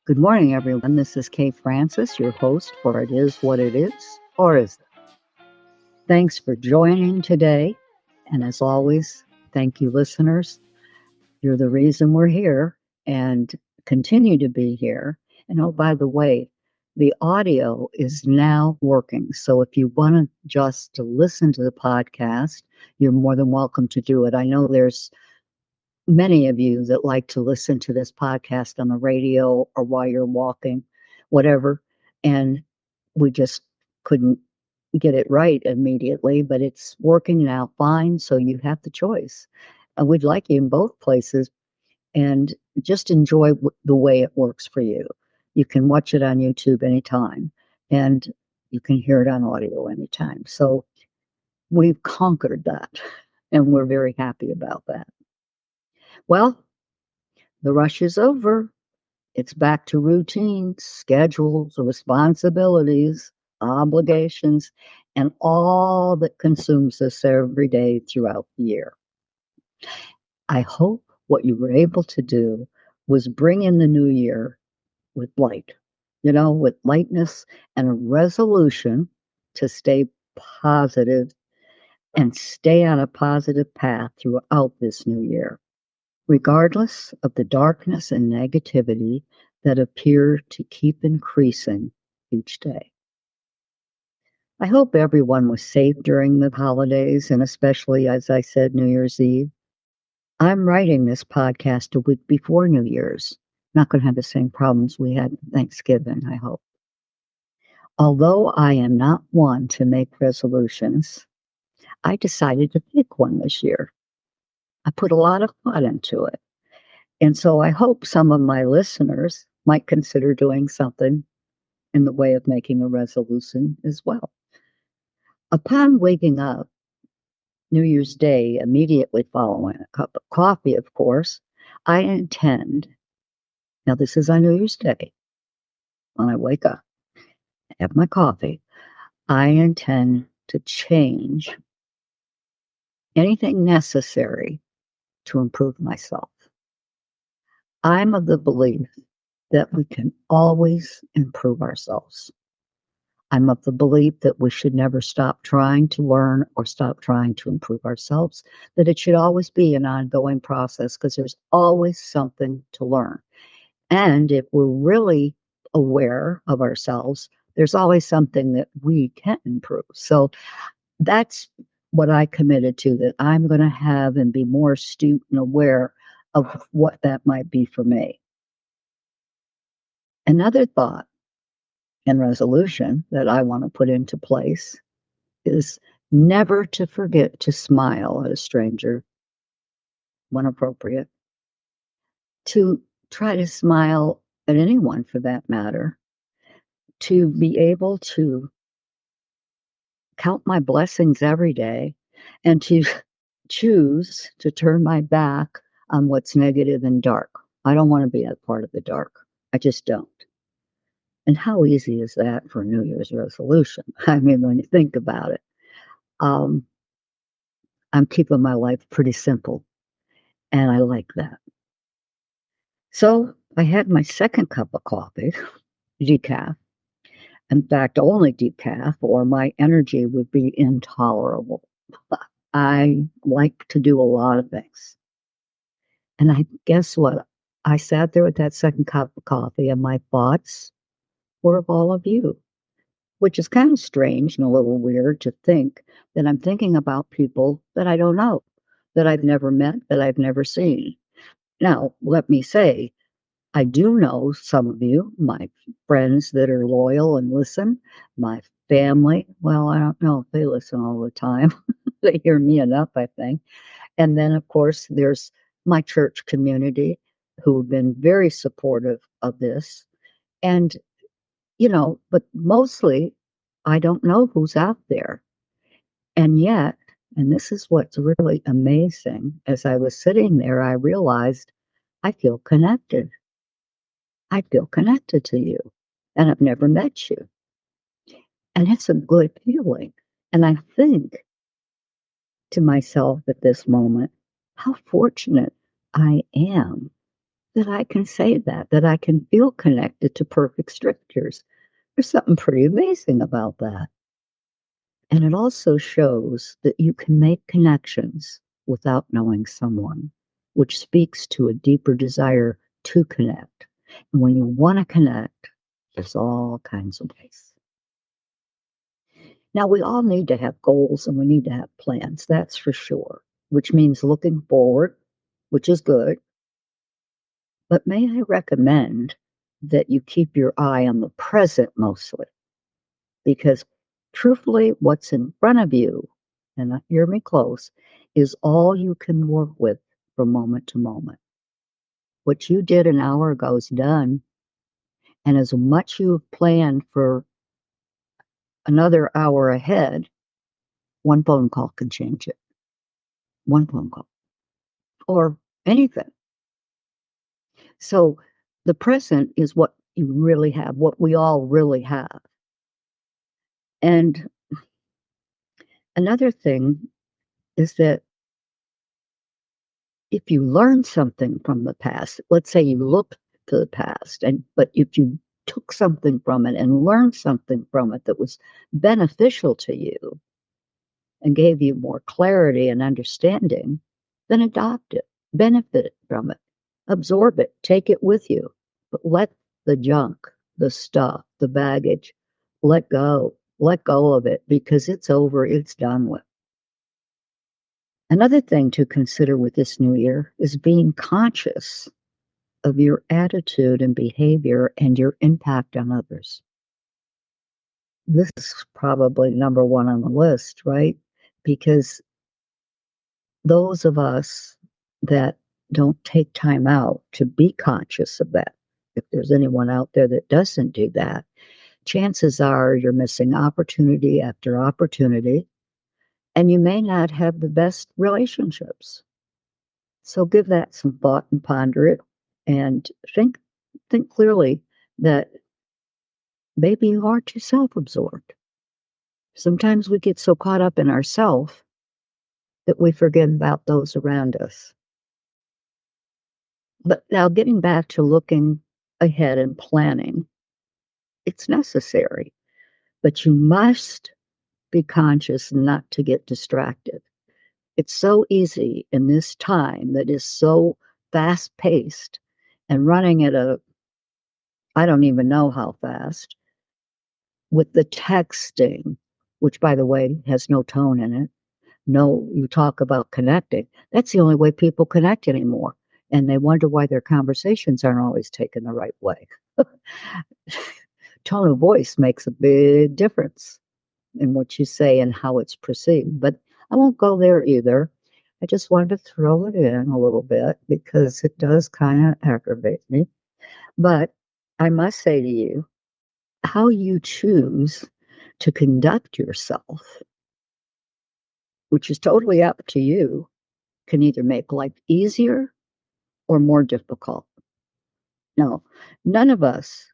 Good morning, everyone. This is Kay Francis, your host for It Is What It Is, or Is It? Thanks for joining today. And as always, thank you, listeners. You're the reason we're here and continue to be here. And oh, by the way, the audio is now working. So if you want to just to listen to the podcast, you're more than welcome to do it. I know there's many of you that like to listen to this podcast on the radio or while you're walking, whatever. And we just couldn't get it right immediately, but it's working now fine. So you have the choice. We'd like you in both places and just enjoy the way it works for you. You can watch it on YouTube anytime and you can hear it on audio anytime. So we've conquered that and we're very happy about that. Well, the rush is over. It's back to routines, schedules, responsibilities, obligations, and all that consumes us every day throughout the year. I hope what you were able to do was bring in the new year with light, with lightness and a resolution to stay positive and stay on a positive path throughout this new year, regardless of the darkness and negativity that appear to keep increasing each day. I hope everyone was safe during the holidays and especially, as I said, New Year's Eve. I'm writing this podcast a week before New Year's. Not going to have the same problems we had Thanksgiving, I hope. Although I am not one to make resolutions, I decided to pick one this year. I put a lot of thought into it. And so I hope some of my listeners might consider doing something in the way of making a resolution as well. Upon waking up New Year's Day, immediately following a cup of coffee, of course, I intend, now this is on New Year's Day, when I wake up, have my coffee, I intend to change anything necessary to improve myself. I'm of the belief that we can always improve ourselves. I'm of the belief that we should never stop trying to learn or stop trying to improve ourselves, that it should always be an ongoing process because there's always something to learn. And if we're really aware of ourselves, there's always something that we can improve. So that's what I committed to, that I'm going to have and be more astute and aware of what that might be for me. Another thought and resolution that I want to put into place is never to forget to smile at a stranger when appropriate, to try to smile at anyone for that matter, to be able to count my blessings every day and to choose to turn my back on what's negative and dark. I don't want to be a part of the dark. I just don't. And how easy is that for a New Year's resolution? I mean, when you think about it, um, I'm keeping my life pretty simple, and I like that. So I had my second cup of coffee, decaf. In fact, only decaf, or my energy would be intolerable. I like to do a lot of things. And I guess what? I sat there with that second cup of coffee, and my thoughts were of all of you, which is kind of strange and a little weird to think that I'm thinking about people that I don't know, that I've never met, that I've never seen. Now, let me say, I do know some of you, my friends that are loyal and listen, my family. Well, I don't know if they listen all the time. They hear me enough, I think. And then, of course, there's my church community who have been very supportive of this. And, but mostly I don't know who's out there. And yet, and this is what's really amazing, as I was sitting there, I realized I feel connected. I feel connected to you, and I've never met you. And it's a good feeling. And I think to myself at this moment, how fortunate I am that I can say that I can feel connected to perfect strangers. There's something pretty amazing about that. And it also shows that you can make connections without knowing someone, which speaks to a deeper desire to connect. And when you want to connect, there's all kinds of ways. Now, we all need to have goals and we need to have plans, that's for sure, which means looking forward, which is good. But may I recommend that you keep your eye on the present mostly? Because truthfully, what's in front of you, and hear me close, is all you can work with from moment to moment. What you did an hour ago is done, and as much you've planned for another hour ahead, one phone call can change it. One phone call or anything. So the present is what you really have, what we all really have. And another thing is that if you learn something from the past, let's say you look to the past, but if you took something from it and learned something from it that was beneficial to you and gave you more clarity and understanding, then adopt it, benefit from it, absorb it, take it with you. But let the junk, the stuff, the baggage, let go. Let go of it because it's over, it's done with. Another thing to consider with this new year is being conscious of your attitude and behavior and your impact on others. This is probably number one on the list, right? Because those of us that don't take time out to be conscious of that, if there's anyone out there that doesn't do that, chances are you're missing opportunity after opportunity, and you may not have the best relationships. So give that some thought and ponder it and think clearly that maybe you are too self-absorbed. Sometimes we get so caught up in ourself that we forget about those around us. But now getting back to looking ahead and planning, it's necessary, but you must be conscious not to get distracted. It's so easy in this time that is so fast paced and running at I don't even know how fast, with the texting, which by the way has no tone in it. No, you talk about connecting. That's the only way people connect anymore. And they wonder why their conversations aren't always taken the right way. Tone of voice makes a big difference in what you say and how it's perceived. But I won't go there either. I just wanted to throw it in a little bit because it does kind of aggravate me. But I must say to you, how you choose to conduct yourself, which is totally up to you, can either make life easier or more difficult. No, none of us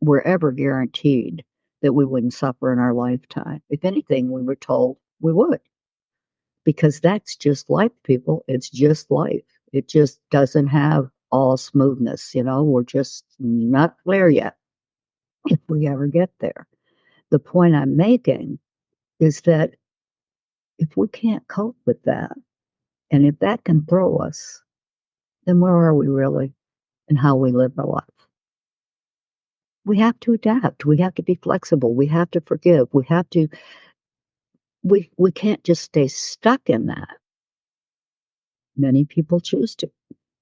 were ever guaranteed that we wouldn't suffer in our lifetime. If anything, we were told we would, because that's just life, people. It's just life. It just doesn't have all smoothness. We're just not there yet if we ever get there. The point I'm making is that if we can't cope with that, and if that can throw us, then where are we really and how we live our life? We have to adapt. We have to be flexible. We have to forgive. We can't just stay stuck in that. Many people choose to.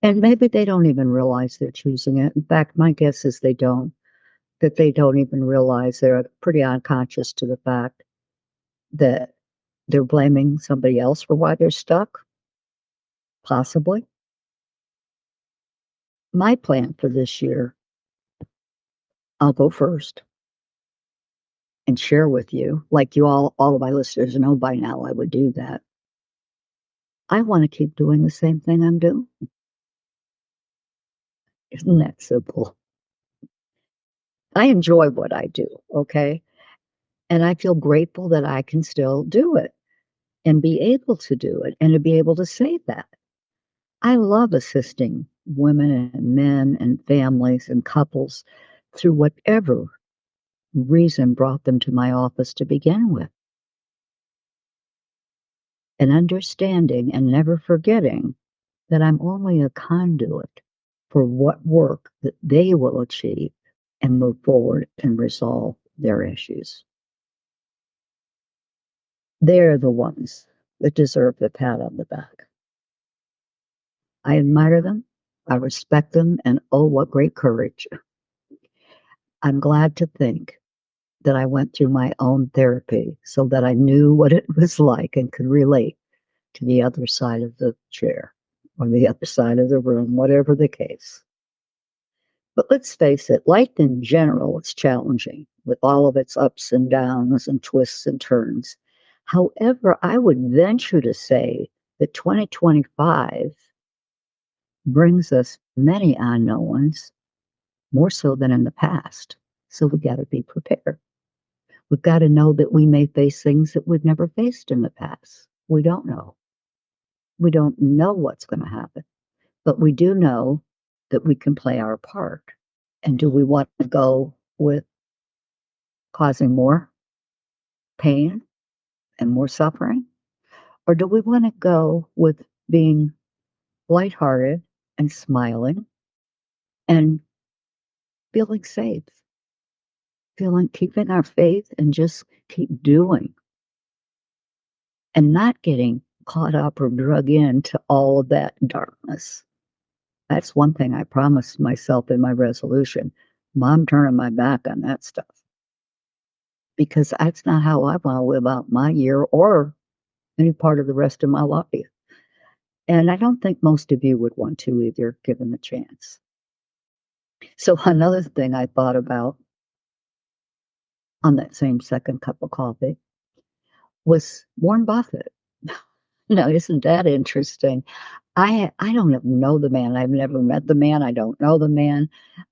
And maybe they don't even realize they're choosing it. In fact, my guess is that they don't even realize they're pretty unconscious to the fact that they're blaming somebody else for why they're stuck. Possibly. My plan for this year, I'll go first and share with you, like all of my listeners know by now, I would do that. I want to keep doing the same thing I'm doing. Isn't that simple? I enjoy what I do, okay? And I feel grateful that I can still do it and be able to do it and to be able to say that. I love assisting women and men and families and couples through whatever reason brought them to my office to begin with. And understanding and never forgetting that I'm only a conduit for what work that they will achieve and move forward and resolve their issues. They're the ones that deserve the pat on the back. I admire them, I respect them, and oh, what great courage. I'm glad to think that I went through my own therapy so that I knew what it was like and could relate to the other side of the chair or the other side of the room, whatever the case. But let's face it, life in general is challenging with all of its ups and downs and twists and turns. However, I would venture to say that 2025 brings us many unknowns, more so than in the past. So we got to be prepared. We've got to know that we may face things that we've never faced in the past. We don't know. We don't know what's going to happen, but we do know that we can play our part. And do we want to go with causing more pain and more suffering? Or do we want to go with being lighthearted and smiling and feeling safe, keeping our faith and just keep doing and not getting caught up or drug into all of that darkness? That's one thing I promised myself in my resolution. Mom, turning my back on that stuff because that's not how I want to live out my year or any part of the rest of my life. And I don't think most of you would want to either, given the chance. So, another thing I thought about on that same second cup of coffee was Warren Buffett. Now, isn't that interesting? I don't even know the man. I've never met the man. I don't know the man.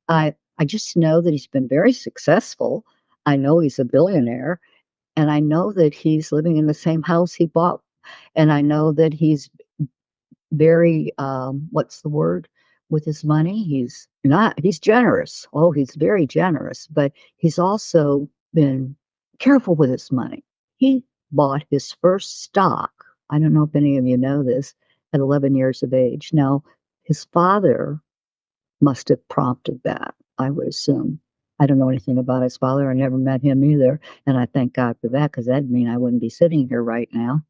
I just know that he's been very successful. I know he's a billionaire, and I know that he's living in the same house he bought, and I know that he's very what's the word with his money? He's generous. Oh, he's very generous, but he's also been careful with his money. He bought his first stock. I don't know if any of you know this, at 11 years of age. Now, his father must have prompted that, I would assume. I don't know anything about his father. I never met him either. And I thank God for that because that'd mean I wouldn't be sitting here right now.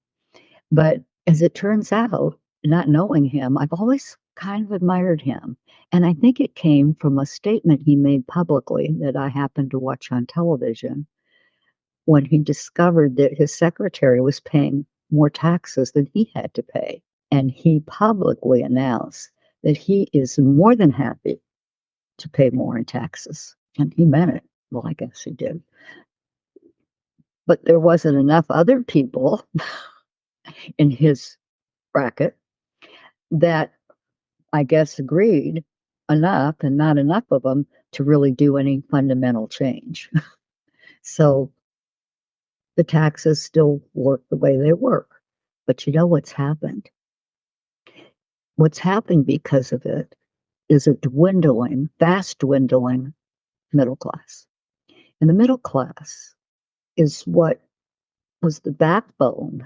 But as it turns out, not knowing him, I've always kind of admired him. And I think it came from a statement he made publicly that I happened to watch on television when he discovered that his secretary was paying more taxes than he had to pay. And he publicly announced that he is more than happy to pay more in taxes. And he meant it. Well, I guess he did. But there wasn't enough other people in his bracket that I guess agreed enough and not enough of them to really do any fundamental change. So the taxes still work the way they work. But you know what's happened? What's happened because of it is a dwindling, fast dwindling middle class. And the middle class is what was the backbone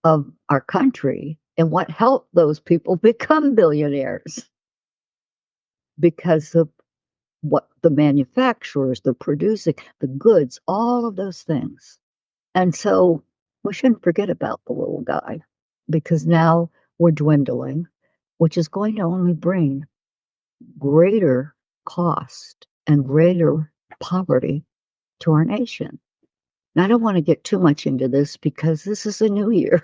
of our country and what helped those people become billionaires because of what the manufacturers, the producing, the goods, all of those things. And so we shouldn't forget about the little guy because now we're dwindling, which is going to only bring greater cost and greater poverty to our nation. Now, I don't want to get too much into this because this is a new year.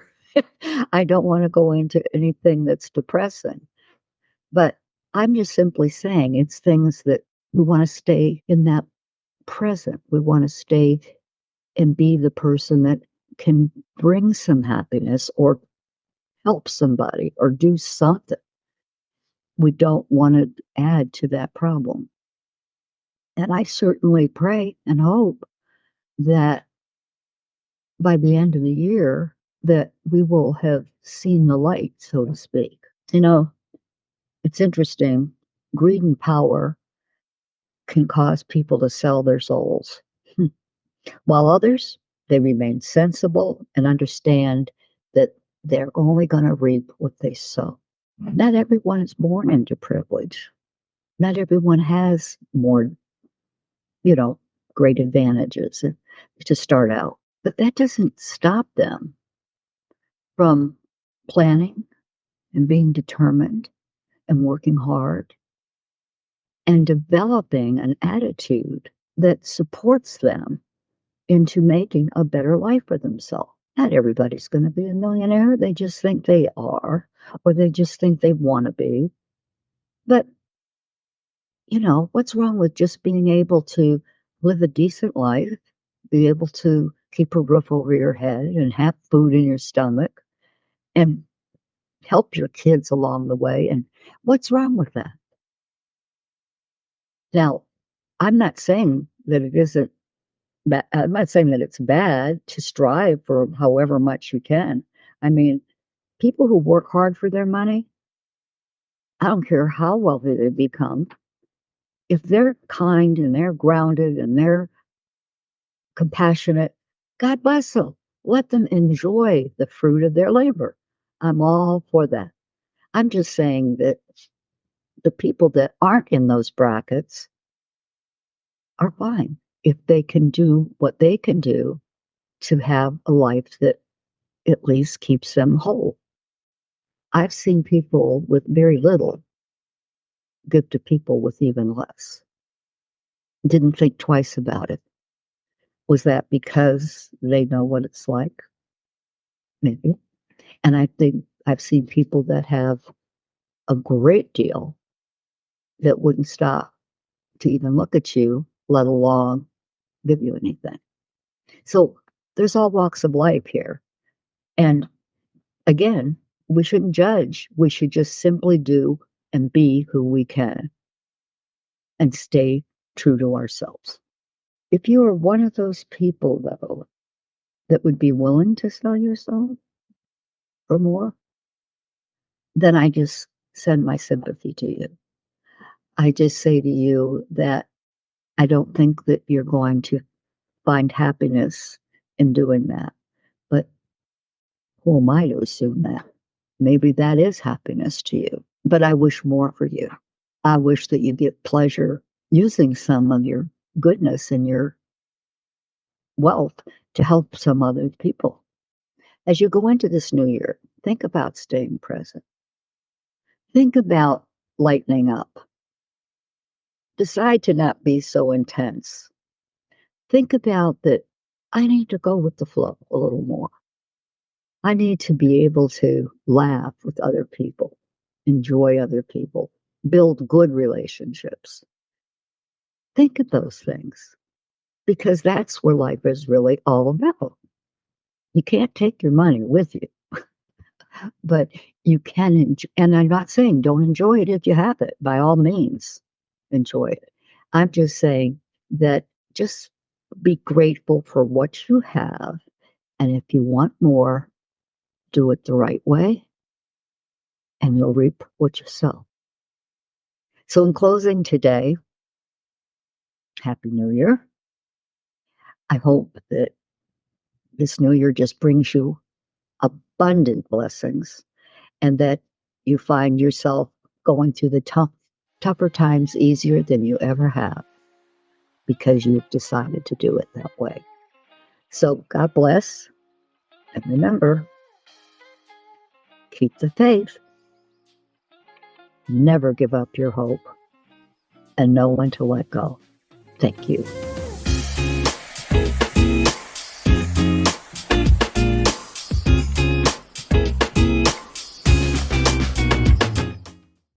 I don't want to go into anything that's depressing, but I'm just simply saying it's things that we want to stay in that present. We want to stay and be the person that can bring some happiness or help somebody or do something. We don't want to add to that problem. And I certainly pray and hope that by the end of the year that we will have seen the light, so to speak. You know, It's interesting. Greed and power can cause people to sell their souls, while others, they remain sensible and understand that they're only going to reap what they sow. Not everyone is born into privilege. Not everyone has more, you know, great advantages to start out. But that doesn't stop them from planning and being determined and working hard and developing an attitude that supports them into making a better life for themselves. Not everybody's going to be a millionaire. They just think they are, or they just think they want to be. But, what's wrong with just being able to live a decent life, be able to keep a roof over your head and have food in your stomach and help your kids along the way? And what's wrong with that? Now, I'm not saying that it isn't I'm not saying that it's bad to strive for however much you can. I mean, people who work hard for their money, I don't care how wealthy they become, if they're kind and they're grounded and they're compassionate, God bless them. Let them enjoy the fruit of their labor. I'm all for that. I'm just saying that the people that aren't in those brackets are fine if they can do what they can do to have a life that at least keeps them whole. I've seen people with very little give to people with even less. Didn't think twice about it. Was that because they know what it's like? Maybe. And I think I've seen people that have a great deal that wouldn't stop to even look at you, let alone give you anything. So there's all walks of life here. And again, we shouldn't judge. We should just simply do and be who we can and stay true to ourselves. If you are one of those people, though, that would be willing to sell your soul for more, then I just send my sympathy to you. I just say to you that I don't think that you're going to find happiness in doing that. But who am I to assume that? Maybe that is happiness to you. But I wish more for you. I wish that you get pleasure using some of your goodness and your wealth to help some other people. As you go into this new year, think about staying present. Think about lightening up. Decide to not be so intense. Think about that I need to go with the flow a little more. I need to be able to laugh with other people, enjoy other people, build good relationships. Think of those things because that's where life is really all about. You can't take your money with you, but you can enjoy, and I'm not saying don't enjoy it if you have it. By all means, enjoy it. I'm just saying that just be grateful for what you have, and if you want more, do it the right way, and you'll reap what you sow. So, in closing today, Happy New Year. I hope that this new year just brings you abundant blessings and that you find yourself going through the tougher times easier than you ever have because you've decided to do it that way. So God bless. And remember, keep the faith. Never give up your hope and know when to let go. Thank you.